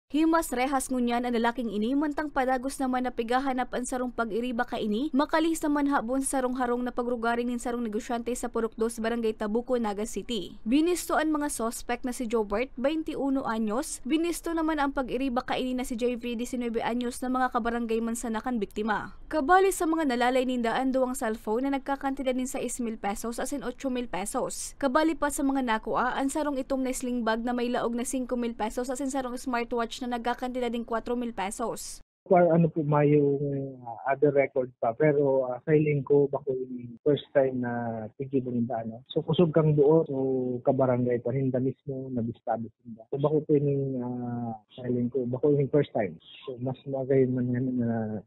Himas rehas ngunyan ang lalaking ini, mantang padagos naman na pigahanap ang sarong pag-iriba ka ini, makalihis naman habon sa sarong-harong na pagrugaring nin sarong negosyante sa Purok 2, Barangay Tabuco, Naga City. Binisto ang mga sospek na si Jobert, 21 anyos, binisto naman ang pag-iriba ka ini na si JV, 19 anyos na mga kabarangay man sa nakan biktima. Kabali sa mga nalalay nindaan duwang cellphone na nagkakantidad din sa 6,000 pesos asin 8,000 pesos. Kabali pa sa mga nakuha, ang sarong itom na sling bag na may laog na 5,000 pesos asin sarong smartwatch na nagkakantidad din 4,000 pesos. Ano po mayong other record pa, pero sailing ko bako yung first time na tigibong ano. So kusog kang buo, so kabarangay pa hinda mismo nabistado sinda. So bako po yung sailing ko bako yung first time. So mas magayon man yan na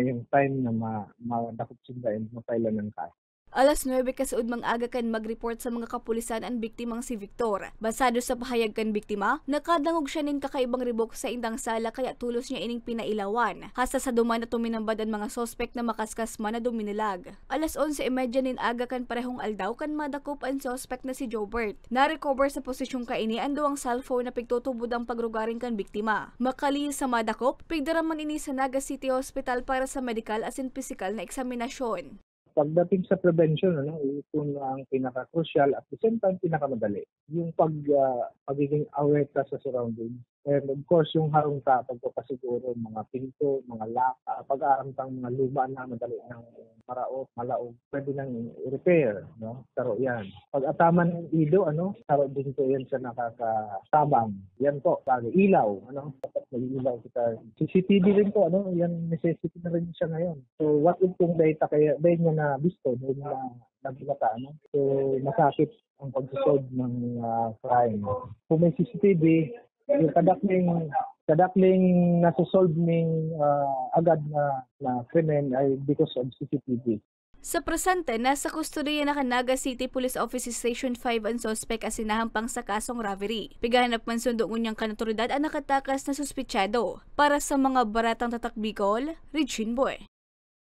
yung time na madakop sinda and mapailan ng kaso. Alas 9 kasuod mang aga kan mag-report sa mga kapulisan ang biktimang si Victor. Basado sa pahayag kan biktima, nakadangog siya nin kakaibang ribok sa indang sala kaya tulos niya ining pinailawan. Hasta sa duman na tuminambad ang mga sospek na makaskas man na duminalag. Alas 11:30 nin aga kan parehong aldaw kan madakop ang sospek na si Jobert. Na-recover sa posisyong kaini ang duwang cellphone na pigtutubod ang pagrugaring kan biktima. Makali sa madakop, pigdaraman ini sa Naga City Hospital para sa medical asin physical na eksaminasyon. Pagdating sa prevention, ito na ang pinaka-crucial at the same time pinakamadali. Yung pagiging aware ka sa surroundings. And of course, yung harong ka, pagpapasiguro, mga pinto, mga lock, pag-aaramtang mga luma na madali ng malaog, pwede nang i-repair, no? Taro yan. Pag-ataman ng ido, taro din po yan sa nakakasabang. Yan po, ilaw, dapat mag-ilaw kita. CCTV rin po, yan necessity na rin siya ngayon. So, what if kung data kaya, dahil niya na bisto, dahil na nagilata, So, masakit ang pag-solve ng crime. Kung may CCTV, yung kadakling nasa-solve ning agad na krimen ay because of CCTV. Sa presente, nasa kustodiya na Naga City Police Office Station 5 ang sospek asinahang pang sa kasong robbery. Pigahanap man sundo ngunyang kanatoridad ang nakatakas na suspitsado. Para sa mga baratang tatak Bicol, Regine Boy.